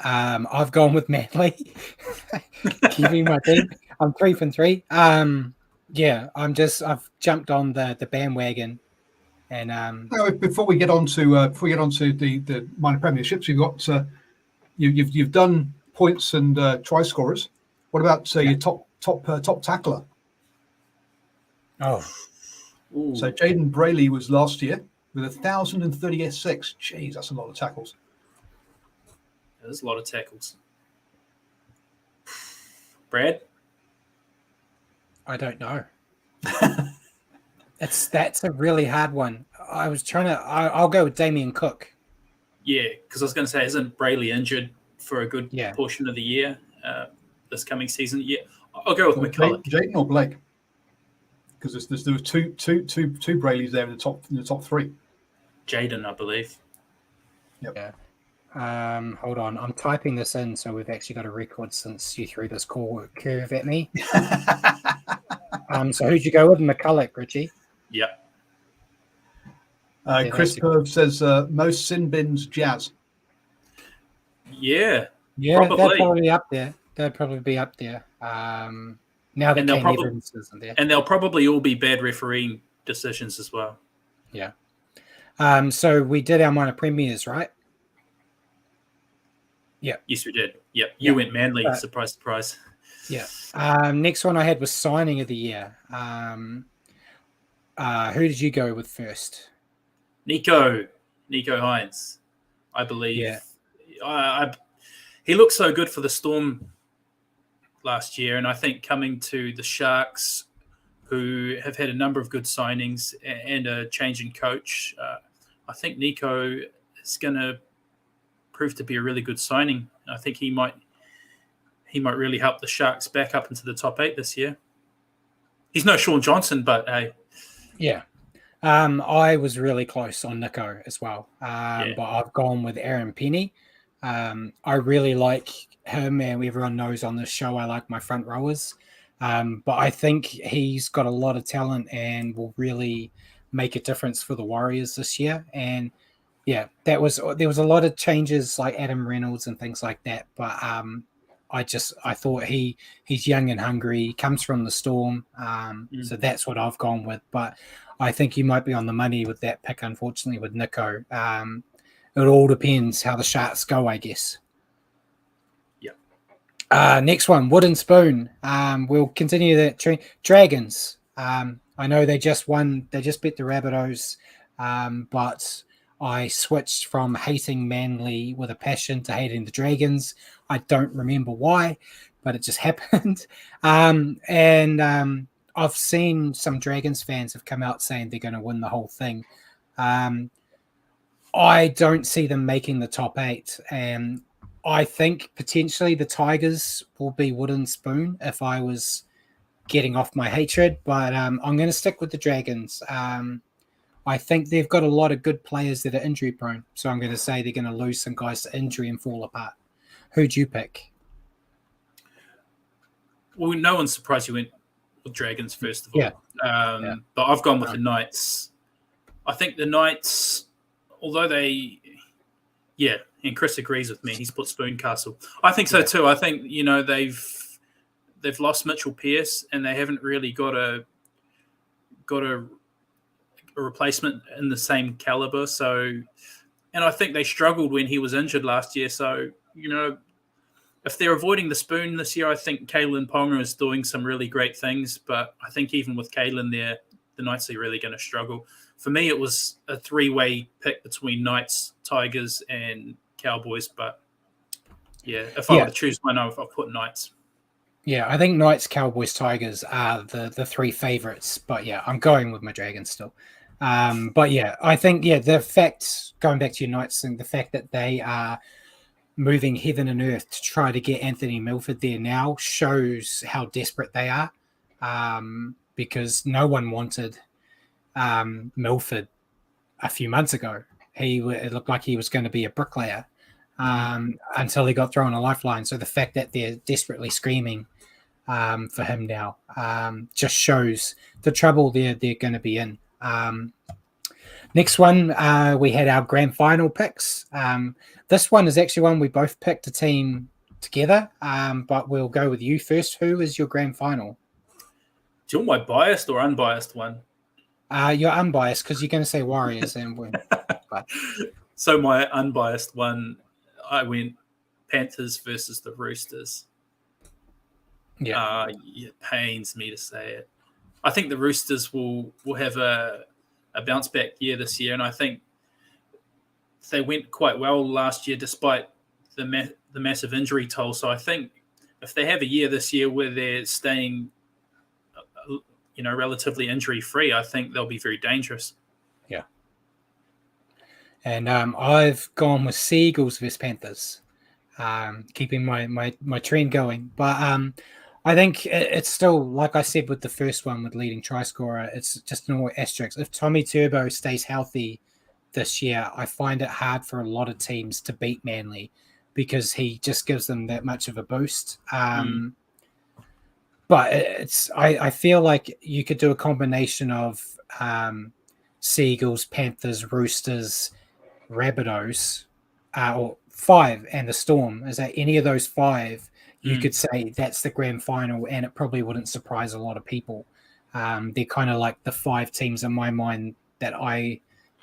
I've gone with Manly. Keeping my team. I'm 3 from 3. I've jumped on the bandwagon, and before we get on to the minor premierships, you've got you've done points and try scorers. What about your top tackler? Oh, ooh. So Jaden Brayley was last year with 1,036. Jeez, that's a lot of tackles. There's a lot of tackles. Brad? I don't know. That's a really hard one. I was trying to. I'll go with Damien Cook. Yeah, because I was going to say, isn't Brayley injured for a good portion of the year this coming season? Yeah, I'll go with McCulloch. Jaden or Blake? Because there were two Brayleys there in the top 3. Jaden, I believe. Yep. Yeah. Hold on. I'm typing this in, so we've actually got a record since you threw this curve at me. So who'd you go with? McCulloch, Richie? Yep. Chris Perv says most sin bins Jazz. Yeah. Yeah, probably. they're probably up there. they'd probably be up there. Now that And they'll Kane probably Evans isn't there. and they'll probably all be bad refereeing decisions as well. Yeah. So we did our minor premiers, right? Yeah. Yes, we did. Yep. You went Manly. Surprise, surprise. Yeah. Next one I had was signing of the year. Who did you go with first? Nico Hines, I believe. Yeah. He looked so good for the Storm last year, and I think coming to the Sharks, who have had a number of good signings and a change in coach, I think Nico is going to prove to be a really good signing. I think he might really help the Sharks back up into the top 8 this year. He's no Sean Johnson, but hey. Yeah. I was really close on Nico as well. But I've gone with Aaron Penny. I really like him, and everyone knows on this show I like my front rowers. But I think he's got a lot of talent and will really make a difference for the Warriors this year. And yeah, there was a lot of changes like Adam Reynolds and things like that. But I thought he's young and hungry. He comes from the Storm. So that's what I've gone with. But I think you might be on the money with that pick, unfortunately, with Nico. It all depends how the Sharks go, I guess. Yeah. Next one, Wooden Spoon. We'll continue that train. Dragons. I know they just won. They just beat the Rabbitohs. But I switched from hating Manly with a passion to hating the Dragons. I don't remember why, but it just happened. I've seen some Dragons fans have come out saying they're going to win the whole thing. I don't see them making the top 8. And I think potentially the Tigers will be Wooden Spoon if I was getting off my hatred. But I'm going to stick with the Dragons. I think they've got a lot of good players that are injury prone. So I'm going to say they're going to lose some guys to injury and fall apart. Who'd you pick? Well, no one's surprised you went with Dragons, first of all. But I've gone with the Knights. I think the Knights, although and Chris agrees with me, he's put Spooncastle. I think so too. I think, they've lost Mitchell Pearce and they haven't really got a replacement in the same caliber. So, and I think they struggled when he was injured last year. So, if they're avoiding the spoon this year, I think Kalen Ponga is doing some really great things. But I think even with Kalen there, the Knights are really going to struggle. For me, it was a 3-way pick between Knights, Tigers, and Cowboys. But yeah, if I were to choose one, I'll put Knights. Yeah, I think Knights, Cowboys, Tigers are the 3 favorites. But yeah, I'm going with my Dragons still. But yeah, I think, the fact, going back to your Knights thing, the fact that they are moving heaven and earth to try to get Anthony Milford there now shows how desperate they are, because no one wanted Milford a few months ago. It looked like he was going to be a bricklayer until he got thrown a lifeline. So the fact that they're desperately screaming for him now just shows the trouble they're going to be in. Next one, we had our grand final picks. This one is actually one we both picked a team together, but we'll go with you first. Who is your grand final? Do you want my biased or unbiased one? You're unbiased because you're going to say Warriors and win. So my unbiased one, I went Panthers versus the Roosters. Yeah. It pains me to say it. I think the Roosters will have a bounce back year this year, and I think they went quite well last year despite the massive injury toll. So I think if they have a year this year where they're staying, relatively injury free, I think they'll be very dangerous. Yeah. And I've gone with Seagulls versus Panthers, keeping my trend going. But I think it's still, like I said with the first one with leading try scorer, it's just an asterisk. If Tommy Turbo stays healthy this year, I find it hard for a lot of teams to beat Manly because he just gives them that much of a boost. But I feel like you could do a combination of Seagulls, Panthers, Roosters, Rabbitohs, or 5 and the Storm. Is that any of those 5 you could say that's the grand final, and it probably wouldn't surprise a lot of people. They're kind of like the 5 teams in my mind that I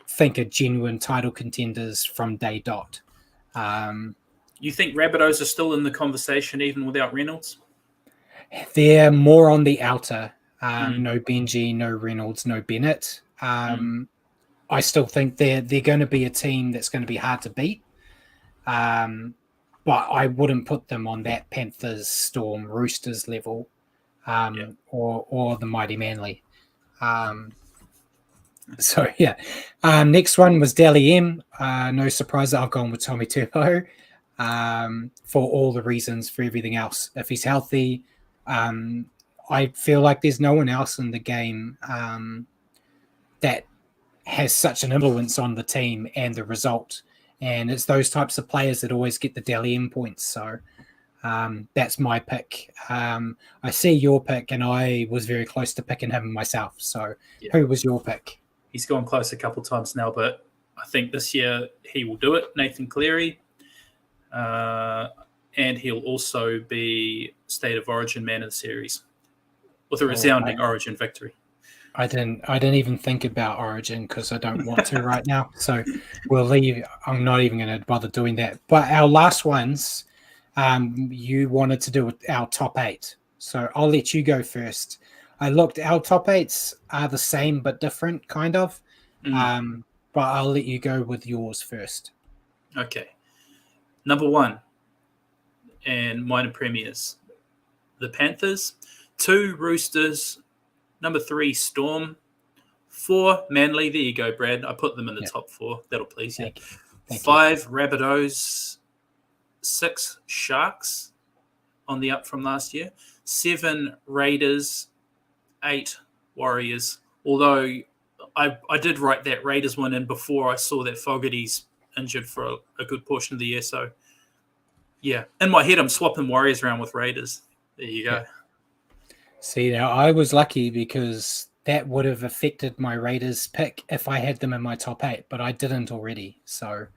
think are genuine title contenders from day dot. You think Rabbitohs are still in the conversation even without Reynolds? They're more on the outer. No Benji, no Reynolds, no Bennett. I still think they're going to be a team that's going to be hard to beat. But I wouldn't put them on that Panthers, Storm, Roosters level, or the Mighty Manly. So yeah, next one was Dally M. No surprise that I've gone with Tommy Turbo for all the reasons, for everything else. If he's healthy, I feel like there's no one else in the game that has such an influence on the team and the result. And it's those types of players that always get the Dally M points. So that's my pick. I see your pick, and I was very close to picking him myself. So who was your pick? He's gone close a couple of times now, but I think this year he will do it. Nathan Cleary. And he'll also be State of Origin man of the series with a resounding Origin victory. I didn't even think about Origin because I don't want to right now. So we'll leave. I'm not even going to bother doing that. But our last ones, you wanted to do our top 8. So I'll let you go first. I looked. Our top 8s are the same but different, kind of. But I'll let you go with yours first. Okay. Number 1, and minor premiers, the Panthers. 2, Roosters. Number 3, Storm. 4, Manly. There you go, Brad. I put them in the top 4. That'll please you. Thank 5, you. Rabbitohs. 6, Sharks on the up from last year. 7, Raiders. 8, Warriors. Although I did write that Raiders one in before I saw that Fogarty's injured for a good portion of the year. So, yeah. In my head, I'm swapping Warriors around with Raiders. There you go. Yeah. See, now I was lucky because that would have affected my Raiders pick if I had them in my top 8, but I didn't already. So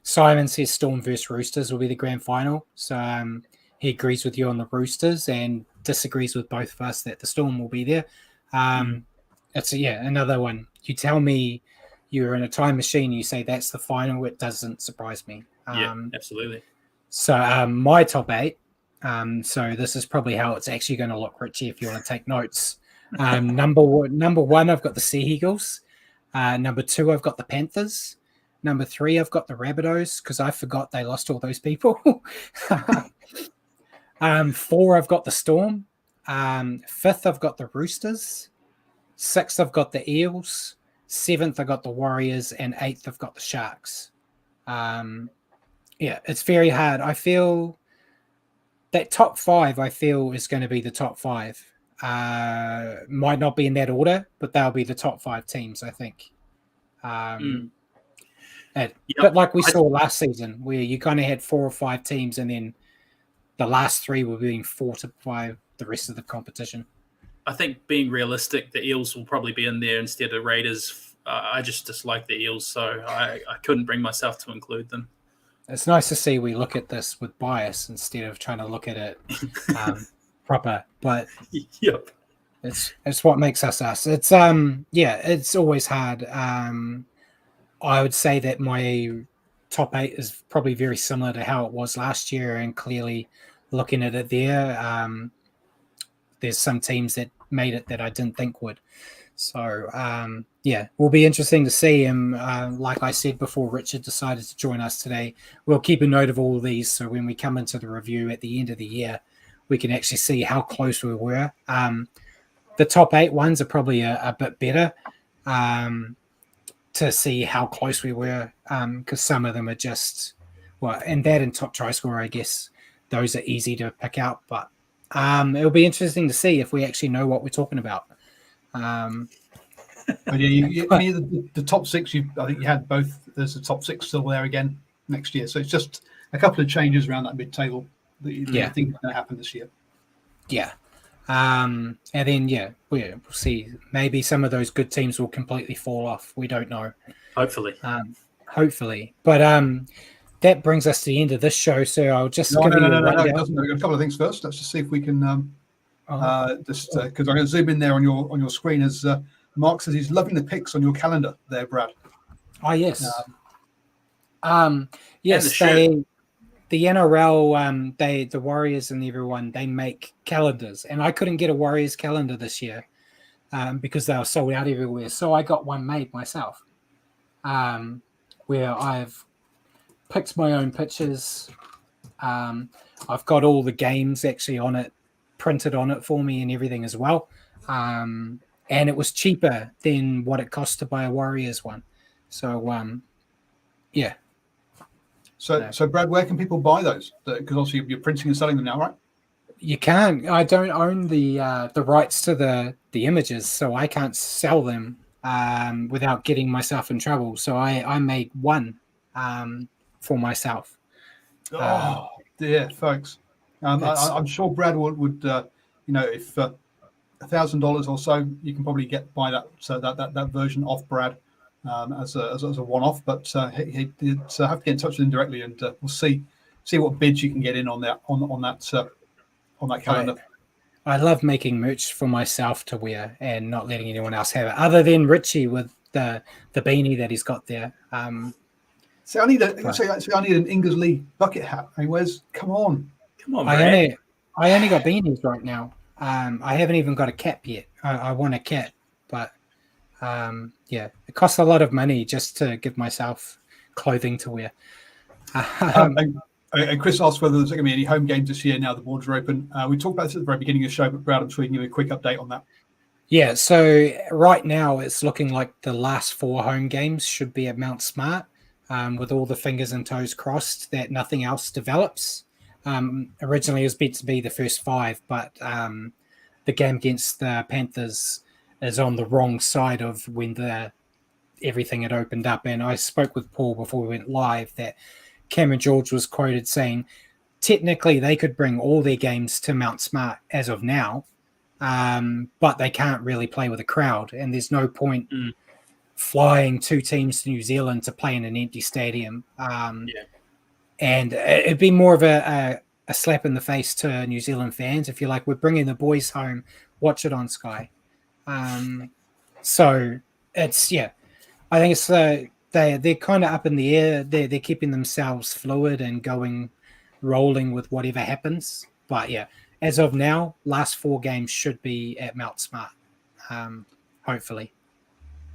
Simon says Storm versus Roosters will be the grand final. So he agrees with you on the Roosters and disagrees with both of us that the Storm will be there. It's another one. You tell me you're in a time machine, you say that's the final, it doesn't surprise me. Yeah, absolutely. So my top 8. So this is probably how it's actually going to look, Richie, if you want to take notes. Number 1, I've got the Sea Eagles. Number 2, I've got the Panthers. Number 3, I've got the Rabbitohs because I forgot they lost all those people. 4, I've got the Storm. 5th, I've got the Roosters. 6th, I've got the Eels. 7th, I got the Warriors, and 8th, I've got the Sharks. It's very hard. I feel that top 5, I feel, is going to be the top 5. Might not be in that order, but they'll be the top 5 teams, I think. But like we saw last season, where you kind of had 4 or 5 teams, and then the last 3 were being 4 to 5 the rest of the competition. I think being realistic, the Eels will probably be in there instead of Raiders. I just dislike the Eels, so I couldn't bring myself to include them. It's nice to see we look at this with bias instead of trying to look at it proper. But it's what makes us us. It's it's always hard. I would say that my top 8 is probably very similar to how it was last year, and clearly looking at it there, there's some teams that made it that I didn't think would. So, will be interesting to see him. Like I said before, Richard decided to join us today. We'll keep a note of all of these, so when we come into the review at the end of the year, we can actually see how close we were. The top 8 ones are probably a bit better to see how close we were, because some of them are just, and top try scorer, I guess, those are easy to pick out, but it'll be interesting to see if we actually know what we're talking about. The top 6, I think you had both. There's the top 6 still there again next year. So it's just a couple of changes around that mid-table that you think is going to happen this year. Yeah. And then, we'll see. Maybe some of those good teams will completely fall off. We don't know. Hopefully. Hopefully. But that brings us to the end of this show. So I'll just No, give you a it rundown. doesn't. We've got a couple of things first. Let's just see if we can just because I'm going to zoom in there on your screen as Mark says he's loving the pics on your calendar there, Brad. Oh yes, yes. The NRL, the Warriors and everyone, they make calendars, and I couldn't get a Warriors calendar this year because they were sold out everywhere. So I got one made myself, where I've picked my own pictures. I've got all the games actually on it, printed on it for me and everything as well. And it was cheaper than what it cost to buy a Warriors one. So, yeah. So Brad, where can people buy those? Because obviously you're printing and selling them now, right? You can. I don't own the rights to the images, so I can't sell them without getting myself in trouble. So I made one for myself. Oh dear, folks. I'm sure Brad would if $1,000 or so, you can probably buy that version off Brad as a one-off. But he did have to get in touch with him directly, and we'll see what bids you can get in on that calendar. I love making merch for myself to wear and not letting anyone else have it, other than Richie with the beanie that he's got there. I need an Ingersley bucket hat. I mean, come on, Brad. I only got beanies right now. I haven't even got a cap yet. I want a cap, but it costs a lot of money just to give myself clothing to wear. And Chris asked whether there's going to be any home games this year now the borders are open. We talked about this at the very beginning of the show, but Brad, I'm sure you can give me a quick update on that. Yeah, so right now it's looking like the last 4 home games should be at Mount Smart, with all the fingers and toes crossed that nothing else develops. Originally it was meant to be the first 5, but the game against the Panthers is on the wrong side of when everything had opened up. And I spoke with Paul before we went live that Cameron George was quoted saying technically they could bring all their games to Mount Smart as of now, but they can't really play with a crowd, and there's no point flying 2 teams to New Zealand to play in an empty stadium. And it'd be more of a slap in the face to New Zealand fans if you're like, we're bringing the boys home, watch it on Sky. So it's, I think it's they're kind of up in the air. They're keeping themselves fluid and rolling with whatever happens. But as of now, last 4 games should be at Mount Smart, hopefully.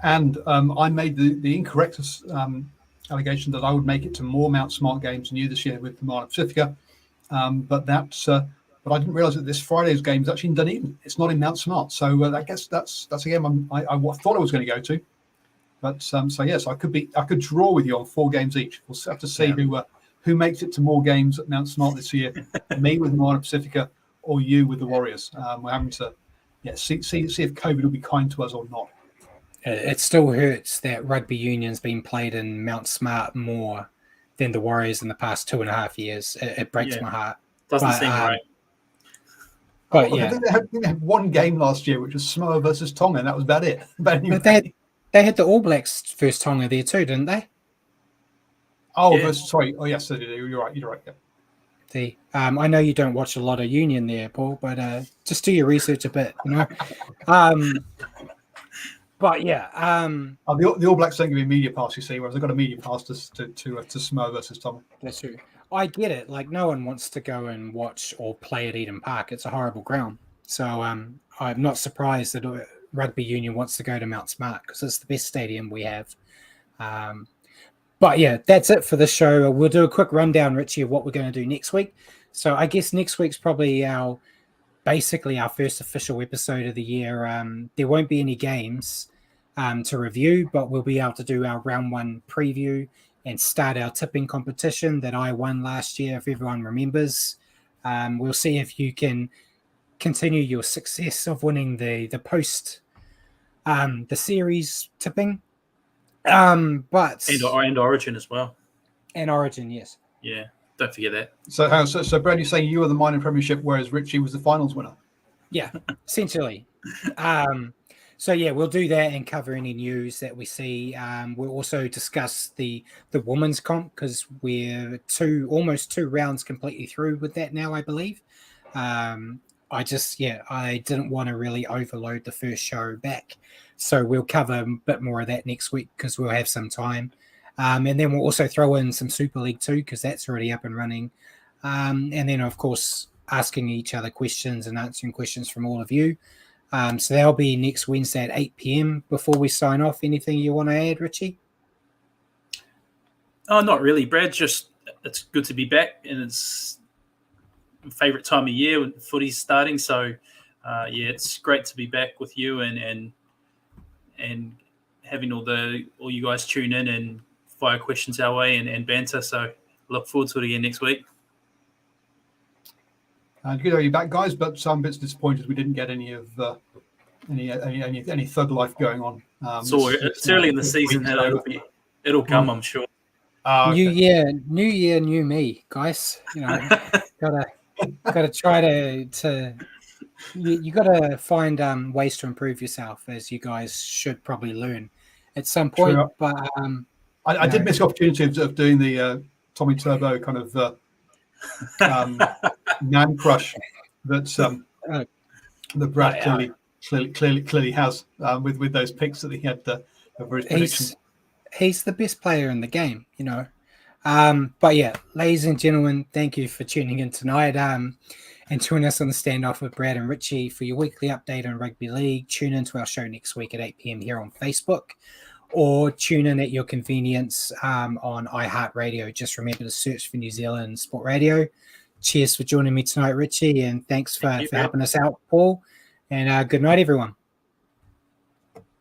And I made the incorrect allegation that I would make it to more Mount Smart games than you this year with the Moana Pacifica, but I didn't realise that this Friday's game is actually in Dunedin. It's not in Mount Smart, so I guess that's a game I thought I was going to go to. But yes, I could draw with you on 4 games each. We'll have to see who makes it to more games at Mount Smart this year. Me with Moana Pacifica, or you with the Warriors. We're having to see if COVID will be kind to us or not. It still hurts that rugby union's been played in Mount Smart more than the Warriors in the past 2.5 years. It breaks my heart. Doesn't seem right. But I think they had 1 game last year, which was Samoa versus Tonga, and that was about it. But they had the All Blacks first Tonga there too, didn't they? Oh, sorry. Oh, yes, they did. You're right. Yeah. I know you don't watch a lot of Union there, Paul, but just do your research a bit, But the All Blacks don't give me a media pass, you see, whereas I've got a media pass to Samoa versus Tonga. That's true. I get it. Like, no one wants to go and watch or play at Eden Park. It's a horrible ground. So I'm not surprised that Rugby Union wants to go to Mount Smart because it's the best stadium we have. But that's it for the show. We'll do a quick rundown, Richie, of what we're going to do next week. So I guess next week's probably basically our first official episode of the year. There won't be any games to review, but we'll be able to do our round 1 preview and start our tipping competition that I won last year, if everyone remembers. We'll see if you can continue your success of winning the post the series tipping. But and Origin as well. And Origin, yes. Yeah, don't forget that. So Brad, you're saying you were the minor premiership, whereas Richie was the finals winner? Yeah, essentially. So yeah, we'll do that and cover any news that we see. We'll also discuss the women's comp because we're almost 2 rounds completely through with that now, I believe. I didn't want to really overload the first show back, so we'll cover a bit more of that next week because we'll have some time, and then we'll also throw in some Super League 2 because that's already up and running, and then of course asking each other questions and answering questions from all of you. So that'll be next Wednesday at 8 p.m. Before we sign off, anything you want to add, Richie? Oh, not really, Brad. Just it's good to be back, and it's my favourite time of year when footy's starting. So, it's great to be back with you and having all you guys tune in and fire questions our way and banter. So, look forward to it again next week. Good to have you back, guys. But some bits disappointed we didn't get any of any thug life going on. It's early in the season. It'll come, I'm sure. Okay. New year, new me, guys. Gotta try to you gotta find ways to improve yourself, as you guys should probably learn at some point. True. But I did miss the opportunity of doing the Tommy Turbo kind of man crush that Brad clearly has with those picks that he had over his predictions. He's the best player in the game, But yeah, ladies and gentlemen, thank you for tuning in tonight. And join us on the standoff with Brad and Richie for your weekly update on rugby league. Tune into our show next week at 8 p.m. here on Facebook, or tune in at your convenience on iHeartRadio. Just remember to search for New Zealand Sport Radio. Cheers for joining me tonight, Richie, and thanks for helping us out, Paul. And good night, everyone.